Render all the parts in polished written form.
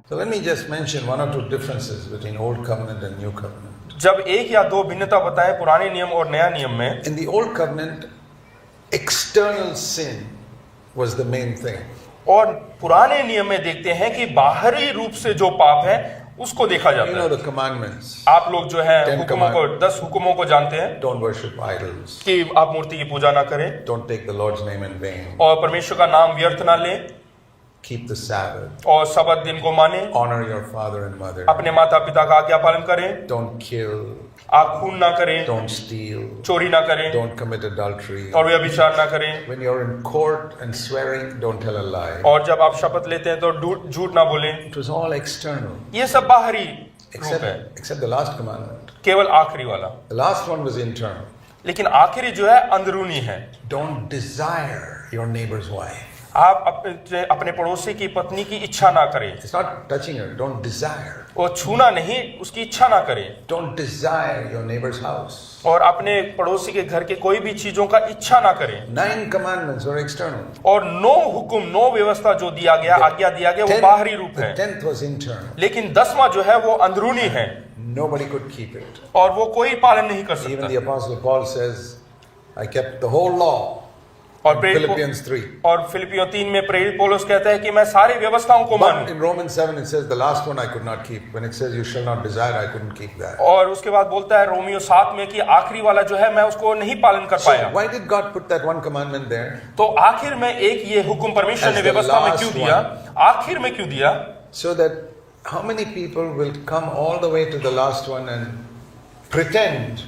So let me just mention one or two differences between Old Covenant and New Covenant. जब एक या दो भिन्नता बताएं पुराने नियम और नया नियम में, In the Old Covenant, external sin was the main thing. और पुराने नियम में देखते हैं कि बाहरी रूप से जो पाप है उसको देखा You जाता know है। the commandments. आप लोग जो है Ten हुक्मों को, 10 हुक्मों को जानते हैं Don't worship idols. कि आप मूर्ति की पूजा ना करें Don't take the Lord's name in vain. और परमेश्वर का नाम व्यर्थ ना लें Keep the Sabbath. और सबत दिन को माने, Honor your father and mother. अपने माता पिता का आज्ञा पालन करें, Don't kill. आप खून ना करें, Don't steal. चोरी ना करें Don't commit adultery. और व्यभिचार ना करें, When you're in court and swearing, don't tell a lie. और जब आप शपथ लेते हैं तो झूठ ना बोलें। It was all external. ये सब बाहरी रूप है, Except the last commandment. केवल आखिरी वाला। The last one was internal. लेकिन आखिरी जो है अंदरूनी है। Don't desire your neighbor's wife. आप अपने पड़ोसी की पत्नी की इच्छा ना करें, It's not touching her. Don't desire. वो छूना नहीं, उसकी इच्छा ना करें, Don't desire your neighbor's house. और अपने पड़ोसी के घर के कोई भी चीजों का इच्छा ना करें। 9 commandments were external. और 9 हुक्म, 9 व्यवस्था जो दिया गया, आज्ञा दिया गया, वो बाहरी रूप The है। 10th was internal. लेकिन 10वां जो है वो अंदरूनी है Nobody could keep it. और वो कोई पालन नहीं कर Even सकता। the Apostle Paul says, I kept the whole law. और Philippians 3. और फिलिपियों 3 में प्रेरित पौलुस कहता है कि मैं सारी व्यवस्थाओं को But मानूं। in Romans 7 it says, the last one I could not keep. When it says, you shall not desire, I couldn't keep that. और उसके बाद बोलता है रोमियो 7 में कि आखिरी वाला जो है मैं उसको नहीं पालन कर So पाया। why did God put that one commandment there? तो आखिर में एक ये हुक्म परमेश्वर As ने the व्यवस्था में last क्यों दिया? आखिर में क्यों दिया? So that how many people will come all the way to the last one and pretend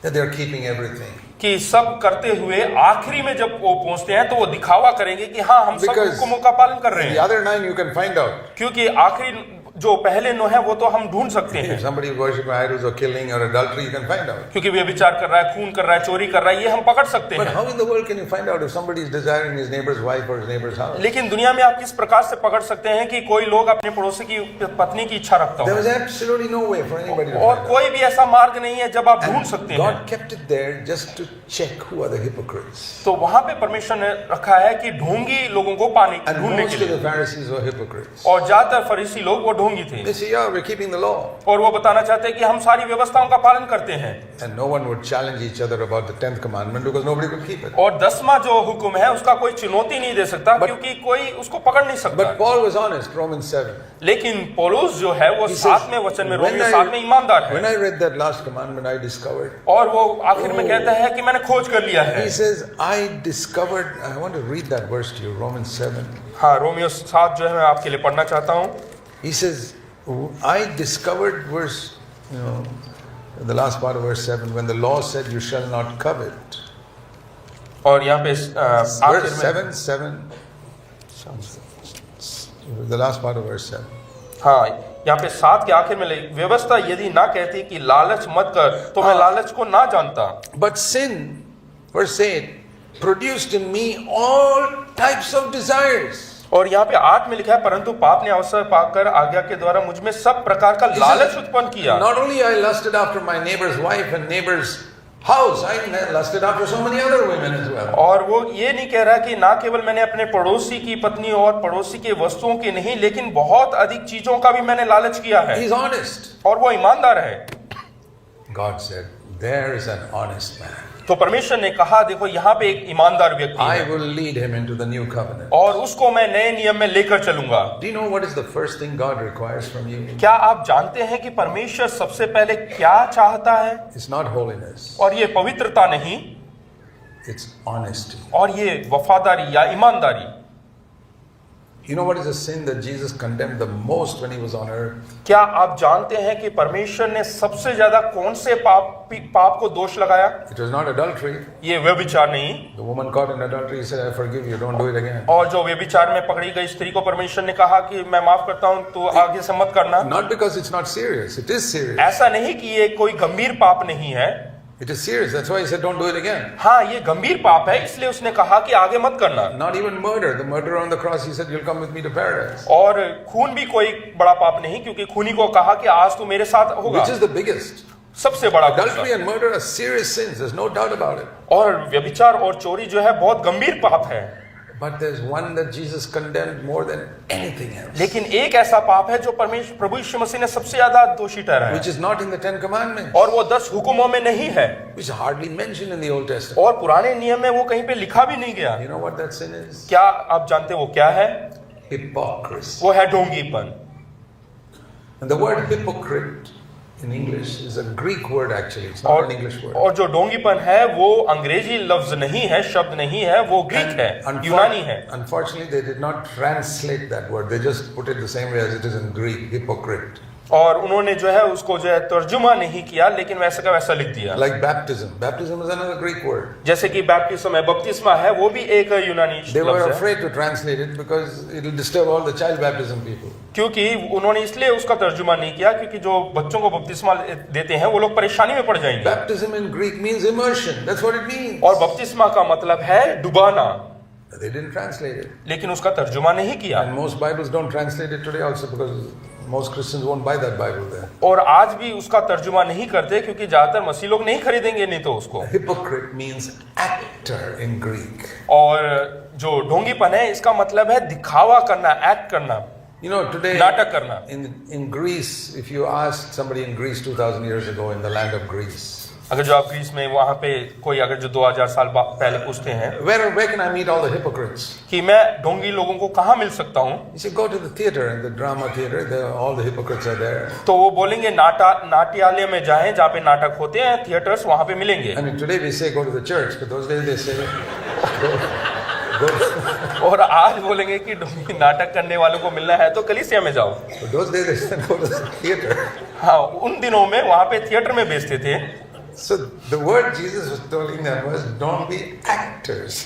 that they're keeping everything? कि सब करते हुए आखिरी में जब वो पहुंचते हैं तो वो दिखावा करेंगे कि हाँ हम सब Because हुक्मों का पालन कर रहे The हैं, other 9 you can find out. क्योंकि आखिरी जो पहले 9 है वो तो हम ढूंढ सकते If हैं, somebody is worshiping idols or killing or adultery, you can find out. क्योंकि वे विचार कर रहा है, खून कर रहा है, चोरी कर रहा है, ये हम पकड़ सकते But हैं। how in the world can you find out if somebody is desiring his neighbor's wife or his neighbor's house? लेकिन दुनिया में आप किस प्रकार से पकड़ सकते हैं कि कोई लोग अपने पड़ोसी की पत्नी की इच्छा रखता There हो? was absolutely no way for anybody to और find out. कोई भी ऐसा मार्ग नहीं है जब आप ढूंढ सकते हैं। God kept it there just to check who are the hypocrites. तो वहां पे परमेश्वर ने रखा है कि ढोंगी लोगों को पाने And ढूंढने most के of the लिए, Pharisees were hypocrites. और ज्यादातर फरीसी लोग वो ढोंगी थे, They say, yeah, we're keeping the law. और वो बताना चाहते हैं कि हम सारी व्यवस्थाओं का पालन करते हैं। And no one would challenge each other about the 10th commandment because nobody could keep it. और 10वां जो हुक्म है उसका कोई चुनौती नहीं दे सकता, क्योंकि कोई उसको पकड़ नहीं सकता। But Paul was honest, Romans 7. लेकिन पौलुस जो है वो He says, 7वें वचन में, when रोमियो 7 में ईमानदार when है, I read that last commandment, I discovered. और वो आखिर में कहता है कि मैंने खोज कर लिया है। He says, I discovered, I want to read that verse to you, Romans 7. हाँ, रोमियो 7 जो है मैं आपके लिए पढ़ना चाहता हूँ। He says, I discovered verse, the last part of verse 7, when the law said you shall not covet. और यहाँ पे आखिर Verse में 7, the last part of verse 7. हाँ, यहाँ पे 7 के आखिर में व्यवस्था यदि ना कहती कि लालच मत कर तो मैं लालच को ना जानता। But sin, verse 8, produced in me all types of desires. और यहाँ पे 8 में लिखा है, परंतु पाप ने अवसर पाकर आज्ञा के द्वारा मुझ में सब प्रकार का लालच उत्पन्न किया। Not only I lusted after my neighbor's wife and neighbor's house, I lusted after so many other women as well. और वो ये नहीं कह रहा कि ना केवल मैंने अपने पड़ोसी की पत्नी और पड़ोसी के वस्तुओं की नहीं, लेकिन बहुत अधिक चीजों का भी मैंने लालच किया है। He's honest. और वो ईमानदार है। God said, there is an honest man. तो परमेश्वर ने कहा, देखो यहाँ पे एक ईमानदार व्यक्ति I है will lead him into the new covenant. और उसको मैं नए नियम में लेकर चलूंगा। Do you know what is the first thing God requires from you? क्या आप जानते हैं कि परमेश्वर सबसे पहले क्या चाहता है? It's not holiness. और ये पवित्रता नहीं, It's honesty. और ये वफादारी या ईमानदारी। You know what is the sin that Jesus condemned the most when he was on earth? क्या आप जानते हैं कि परमेश्वर ने सबसे ज्यादा कौन से पाप को दोष लगाया? It was not adultery. ये व्यभिचार नहीं। The woman caught in adultery, he said, I forgive you, don't do it again. और जो व्यभिचार में पकड़ी गई स्त्री को परमेश्वर ने कहा कि मैं माफ करता हूं, तो आगे से मत करना। Not because it's not serious. It is serious. ऐसा नहीं कि ये कोई गंभीर पाप नहीं है। It is serious. That's why he said, don't do it again. हाँ, ये गंभीर पाप है, इसलिए उसने कहा कि आगे मत करना। Not even murder. The murderer on the cross, he said, you'll come with me to paradise. और खून भी कोई बड़ा पाप नहीं, क्योंकि खूनी को कहा कि आज तू मेरे साथ होगा। Which is the biggest? सबसे बड़ा Adultery and murder are serious sins. There's no doubt about it. और व्यभिचार और चोरी जो है बहुत गंभीर पाप है। But there's one that Jesus condemned more than anything else, लेकिन एक ऐसा पाप है जो परमेश्वर प्रभु यीशु मसीह ने सबसे ज्यादा दोषी ठहराया which is not in the 10 Commandments, और वो 10 हुक्मों में नहीं है which is hardly mentioned in the Old Testament. और पुराने नियम में वो कहीं पे लिखा भी नहीं गया। You know what that sin is? क्या आप जानते वो क्या है? Hypocrisy. वो है ढोंगीपन। And the word hypocrite in English is a Greek word actually. It's not an English word. और जो ढोंगीपन है वो अंग्रेजी लफ्ज नहीं है, शब्द नहीं है, वो ग्रीक है, यूनानी है। Unfortunately, they did not translate that word. They just put it the same way as it is in Greek, hypocrite. और उन्होंने जो है उसको जो है तर्जुमा नहीं किया, लेकिन वैसा का वैसा लिख दिया। Like baptism. Baptism is another Greek word. जैसे कि बैप्टिज्म है, बपतिस्मा है, वो भी एक यूनानी They were लफ्ज है। afraid to translate it because it will disturb all the child baptism people. क्योंकि उन्होंने इसलिए उसका तर्जुमा नहीं किया क्योंकि जो बच्चों को बपतिस्मा देते हैं वो लोग परेशानी में पड़ जाएंगे। Baptism in Greek means immersion. That's what it means. और बपतिस्मा का मतलब है डुबाना, They didn't translate it. लेकिन उसका तर्जुमा नहीं किया। And most Bibles don't translate it today also because most Christians won't buy that Bible there. और आज भी उसका तर्जुमा नहीं करते क्योंकि ज्यादातर मसीह लोग नहीं खरीदेंगे नहीं तो उसको। Hypocrite means actor in Greek. और जो ढोंगीपन है इसका मतलब है दिखावा करना, एक्ट करना, You know, today नाटक करना। in Greece, if you ask somebody in Greece 2000 years ago in the land of Greece, अगर जो आप ग्रीस में वहां पे कोई अगर जो 2000 साल पहले पूछते हैं where can I meet all the hypocrites? कि मैं ढोंगी लोगों को कहाँ मिल सकता हूँ, You say go to the theater, and the drama theater, there all the hypocrites are there. तो वो बोलेंगे नाट्यालय में जाएं जहाँ पे नाटक होते हैं, थिएटर्स वहां पे मिलेंगे। I mean, today we say go to the church, but those days they say go. और आज बोलेंगे कि ढोंगी नाटक करने वालों को मिलना है तो कलीसिया में जाओ। But those days they said go to the theater. हाँ, उन दिनों में वहां पे थिएटर में बेचते थे। So the word Jesus was telling them was don't be actors.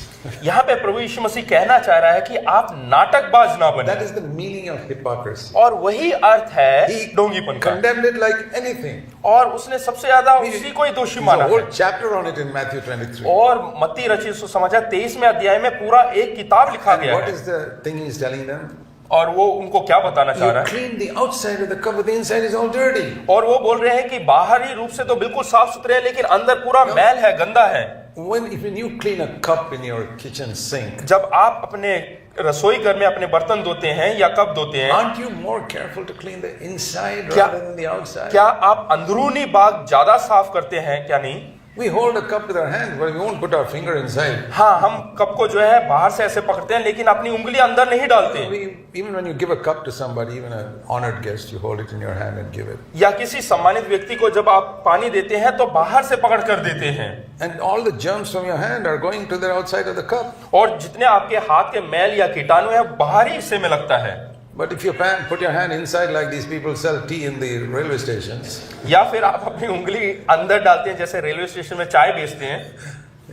यहाँ पे प्रभु यीशु मसीह कहना चाह रहा है कि आप नाटकबाज ना बने। That is the meaning of hypocrisy. और वही अर्थ है He ढोंगीपन का। condemned it like anything. और उसने सबसे ज्यादा उसी को ही दोषी There's माना a whole है। chapter on it in Matthew 23. और मत्ती रचित सुसमाचार 23वें अध्याय में पूरा एक किताब लिखा And गया what है। is the thing he's telling them? और वो उनको क्या बताना चाह रहा You है? clean the outside of the cup, but the inside is all dirty. और वो बोल रहे हैं कि बाहरी रूप से तो बिल्कुल साफ सुथरे है लेकिन अंदर पूरा मैल है, गंदा है। When you clean a cup in your kitchen sink, जब आप अपने रसोई घर में अपने बर्तन धोते हैं या कप धोते हैं, aren't you more careful to clean the inside क्या- rather than the outside? क्या आप अंदरूनी भाग ज्यादा साफ करते हैं क्या नहीं? We hold a cup with our hands, but we won't put our finger inside. हाँ, हम कप को जो है बाहर से ऐसे पकड़ते हैं लेकिन अपनी उंगली अंदर नहीं डालते। Even when you give a cup to somebody, even an honored guest, you hold it in your hand and give it. या किसी सम्मानित व्यक्ति को जब आप पानी देते हैं तो बाहर से पकड़ कर देते हैं। And all the germs from your hand are going to the outside of the cup. और जितने आपके हाथ के मैल या कीटाणु है बाहरी हिस्से में लगता है। But if you put your hand inside like these people sell tea in the railway stations, या फिर आप अपनी उंगली अंदर डालते हैं जैसे रेलवे स्टेशन में चाय बेचते हैं,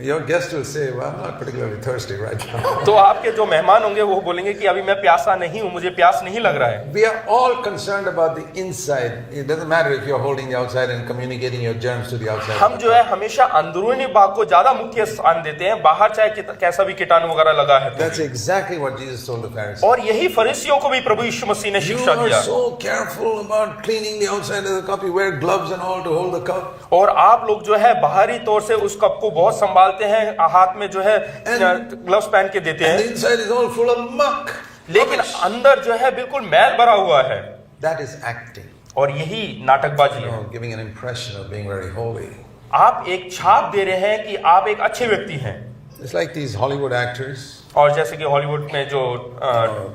your guest will say, well, I'm not particularly thirsty right now. तो आपके जो मेहमान होंगे वो बोलेंगे कि अभी मैं प्यासा नहीं हूं, मुझे प्यास नहीं लग रहा है। We are all concerned about the inside. It doesn't matter if you're holding the outside and communicating your germs to the outside. हम जो है हमेशा अंदरूनी भाग को ज्यादा मुख्य स्थान देते हैं, बाहर चाहे कैसा भी कीटाणु वगैरह लगा है तो। That's exactly what Jesus told the Pharisees. और यही फरीसियों को भी प्रभु यीशु मसीह ने You शिक्षा are दिया। so careful about cleaning the outside of the cup. You wear gloves and all to hold the cup. और आप लोग जो है बाहरी तौर से उस कप को बहुत संभालते हैं, हाथ में जो है ग्लव्स पहन के देते And the हैं, inside is all full of muck. लेकिन अंदर जो है बिल्कुल मैल भरा हुआ है। That is acting. और यही नाटकबाजी You है। know, giving an impression of being very holy. आप एक छाप दे रहे हैं कि आप एक अच्छे व्यक्ति हैं। It's like these Hollywood actors. और जैसे कि हॉलीवुड में जो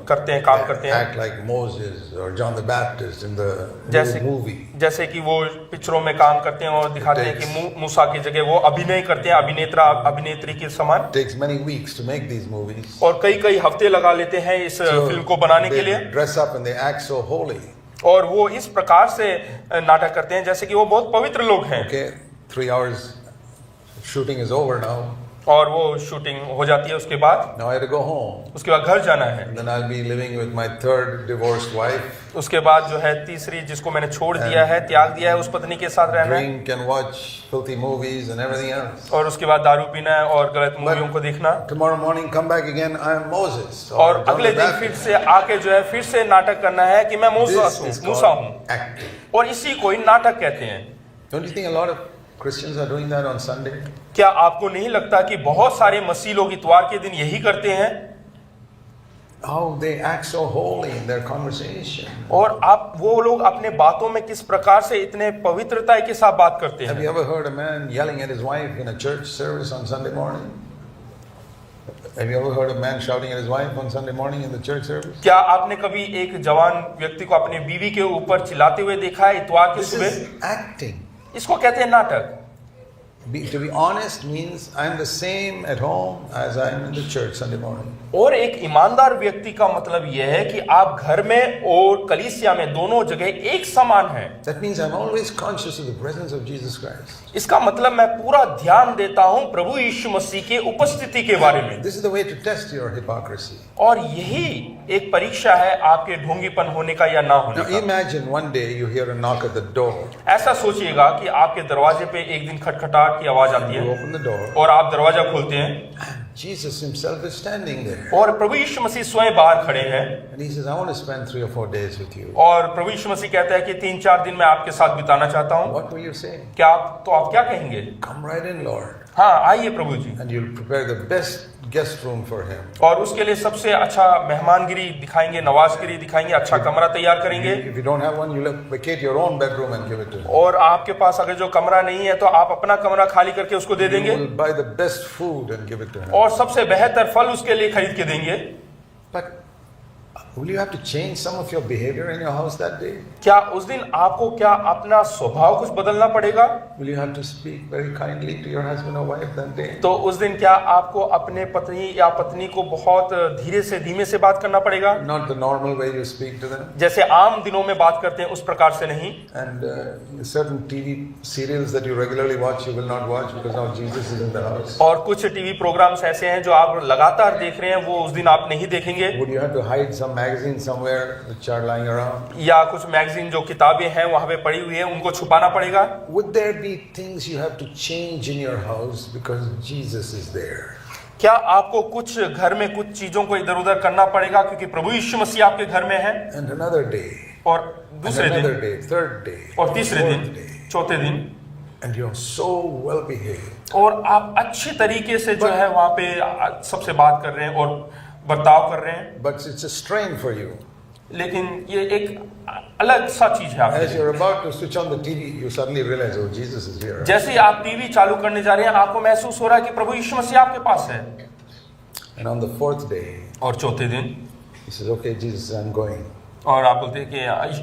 करते हैं, काम करते हैं, Act like Moses or John the Baptist in the जैसे new movie. जैसे कि वो पिक्चरों में काम करते हैं और दिखाते हैं कि मूसा की जगह वो अभिनय करते हैं, अभिनेत्री के समान। It takes many weeks to make these movies. और कई हफ्ते लगा लेते हैं इस फिल्म को बनाने के लिए। They dress up and they act so holy. और वो इस प्रकार से नाटक करते हैं जैसे कि वो बहुत पवित्र लोग हैं। Okay, 3 hours shooting is over now. और वो शूटिंग हो जाती है, उसके बाद Now I have to go home. उसके बाद घर जाना है। And then I'll be living with my third divorced wife. उसके बाद जो है तीसरी जिसको मैंने छोड़ दिया है, त्याग दिया है, उस पत्नी के साथ रहना है। Drink and watch filthy movies and everything else. और उसके बाद दारू पीना है और गलत मूवियों को देखना। Tomorrow morning come back again, I am Moses. और John अगले the दिन Baptist. फिर से आके जो है फिर से नाटक करना है कि मैं This is मूसा called हूँ। acting. और इसी को ही नाटक कहते हैं। Don't you think a lot of Christians are doing that on Sunday? क्या आपको नहीं लगता कि बहुत सारे मसीह लोग इतवार के दिन यही करते हैं? how they act so holy in their conversation. और आप वो लोग अपने बातों में किस प्रकार से इतने पवित्रता के साथ बात करते Have हैं। you ever heard a man yelling at his wife in a church service on Sunday morning? Have you ever heard a man shouting at his wife on Sunday morning in the church service? क्या आपने कभी एक जवान व्यक्ति को अपनी बीवी के ऊपर चिल्लाते हुए देखा है इतवार की This सुबह? is acting. इसको कहते हैं नाटक। To be honest means I'm the same at home as I am in the church Sunday morning. और एक ईमानदार व्यक्ति का मतलब यह है कि आप घर में और कलीसिया में दोनों जगह एक समान हैं। That means I'm always conscious of the presence of Jesus Christ. इसका मतलब मैं पूरा ध्यान देता हूं प्रभु यीशु मसीह के उपस्थिति के बारे में। This is the way to test your hypocrisy. और यही एक परीक्षा है आपके ढोंगीपन होने का या ना होने Now का। imagine one day you hear a knock at the door. ऐसा सोचिएगा कि आपके दरवाजे पे एक दिन खटखटाहट की आवाज आती You है open the door. और आप दरवाजा खोलते हैं Jesus himself is standing there. और प्रभु यीशु मसीह स्वयं बाहर खड़े हैं And he says, I want to spend 3 or 4 days with you. और प्रभु यीशु मसीह कहता है कि 3-4 दिन मैं आपके साथ बिताना चाहता हूं। What will you say? क्या आप क्या कहेंगे? Come right in, Lord. हाँ, आइए प्रभु जी। And you'll prepare the best guest room for him. और उसके लिए सबसे अच्छा मेहमानगिरी दिखाएंगे, नवाजगिरी दिखाएंगे, अच्छा कमरा तैयार करेंगे। If you don't have one, you'll vacate your own bedroom and give it to him. और आपके पास अगर जो कमरा नहीं है तो आप अपना कमरा खाली करके उसको दे You देंगे will buy the best food and give it to him. और सबसे बेहतर फल उसके लिए खरीद के देंगे। But will you have to change some of your behavior in your house that day? क्या उस दिन आपको क्या अपना स्वभाव कुछ बदलना पड़ेगा? Will you have to speak very kindly to your husband or wife that day? तो उस दिन क्या आपको अपने पत्नी या पत्नी को बहुत धीरे से धीमे से बात करना पड़ेगा? Not the normal way you speak to them. जैसे आम दिनों में बात करते हैं उस प्रकार से नहीं। And certain TV serials that you regularly watch, you will not watch because now Jesus is in the house. और कुछ टीवी प्रोग्राम्स ऐसे हैं जो आप लगातार देख रहे हैं, वो उस दिन आप नहीं देखेंगे। Would you have to hide some magazine somewhere which are lying around? या कुछ मैगजीन जो किताबें हैं वहां पे पड़ी हुई है उनको छुपाना पड़ेगा। Would there be things you have to change in your house because Jesus is there? क्या आपको कुछ घर में कुछ चीजों को इधर उधर करना पड़ेगा क्योंकि प्रभु यीशु मसीह आपके घर में है? And another day, और and दूसरे दिन another day, third day, और तीसरे fourth दिन, day, चौथे दिन, and you're so well behaved. और आप अच्छी तरीके से जो है वहां पे सबसे बात कर रहे हैं और बर्ताव कर रहे हैं, But it's a strain for you. लेकिन ये एक अलग सा चीज है आपके As लिए। you're about to switch on the TV, you suddenly realize, oh, Jesus is here. जैसे ही आप टीवी चालू करने जा रहे हैं आपको महसूस हो रहा है कि प्रभु यीशु मसीह आपके पास है। And on the fourth day, और चौथे दिन he says, okay, Jesus, I'm going. और आप बोलते हैं कि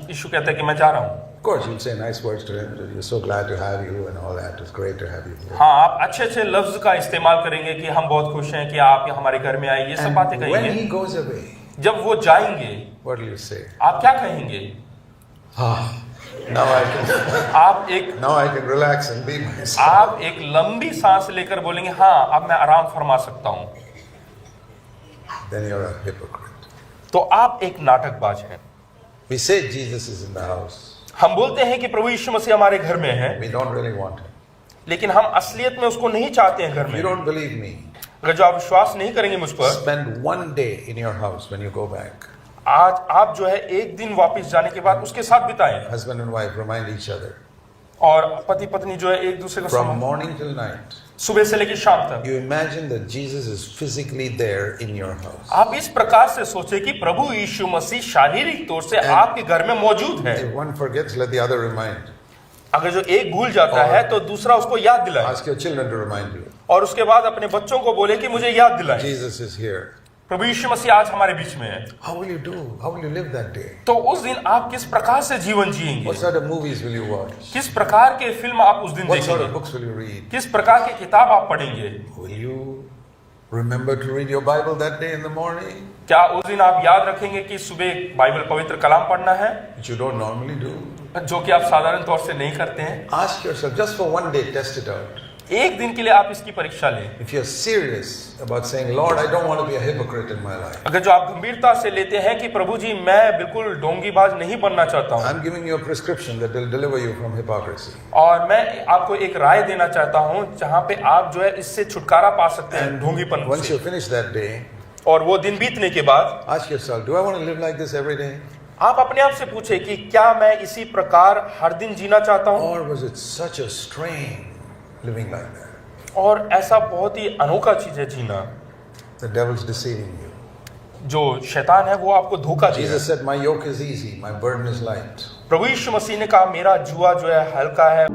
यीशु कहता है कि मैं जा रहा हूँ। Of course, you'll say nice words to him. You're so glad to have you and all that. It's great to have you here. हाँ, आप अच्छे अच्छे लफ्ज का इस्तेमाल करेंगे कि हम बहुत खुश हैं कि आप हमारे घर में आए, ये सब बातें And when कहेंगे। he goes away, जब वो जाएंगे what will you say? आप क्या कहेंगे? Now I can relax and be myself. आप एक लंबी सांस लेकर बोलेंगे हाँ अब मैं आराम फरमा सकता हूँ। Then you're a hypocrite. तो आप एक नाटकबाज हैं। We say Jesus is in the house. हम बोलते हैं कि प्रभु यीशु मसीह हमारे घर में है, We don't really want him. लेकिन हम असलियत में उसको नहीं चाहते हैं घर You में। don't believe me. अगर जो आप विश्वास नहीं करेंगे मुझ पर, Spend one day in your house when you go back. आज आप जो है एक दिन वापस जाने के बाद उसके साथ बिताएं Husband and wife remind each other. और पति पत्नी जो है एक दूसरे को From सुनो, morning till night, सुबह से लेकर शाम तक। you imagine that Jesus is physically there in your house. आप इस प्रकार से सोचे कि प्रभु यीशु मसीह शारीरिक तौर से आपके घर में मौजूद है। If one forgets, let the other remind. अगर जो एक भूल जाता है तो दूसरा उसको याद दिलाए Ask your children to remind you. और उसके बाद अपने बच्चों को बोले कि मुझे याद दिलाए Jesus is here. प्रभु यीशु मसीह आज हमारे बीच में है। How will you do? How will you live that day? तो उस दिन आप किस प्रकार से जीवन जिएंगे? What sort of movies will you watch? किस प्रकार के फिल्म आप उस दिन What sort of देखेंगे? books will you read? किस प्रकार की किताब आप पढ़ेंगे? Will you remember to read your Bible that day in the morning? क्या उस दिन आप याद रखेंगे कि सुबह बाइबल पवित्र कलाम पढ़ना है, Which you don't normally do. जो कि आप साधारण तौर से नहीं करते हैं? Ask yourself, just for one day, test it out. एक दिन के लिए आप इसकी परीक्षा लें। If you're serious about saying, Lord, I don't want to be a hypocrite in my life. अगर जो आप गंभीरता से लेते हैं कि प्रभु जी मैं बिल्कुल ढोंगीबाज नहीं बनना चाहता हूँ I'm giving you a prescription that will deliver you from hypocrisy. और मैं आपको एक राय देना चाहता हूँ जहाँ पे आप जो है इससे छुटकारा पा सकते हैं ढोंगीपन Once से। you finish that day, और वो दिन बीतने के बाद ask yourself, do I want to live like this every day? आप अपने आप से पूछे कि क्या मैं इसी प्रकार हर दिन जीना चाहता हूँ, Or was it such a strain living like that? और ऐसा बहुत ही अनोखा चीज है जीना। The devil's deceiving you. जो शैतान है वो आपको धोखा देगा। Jesus said, my yoke is easy, my burden is light. प्रभु यीशु मसीह ने कहा मेरा जुआ जो है हल्का है।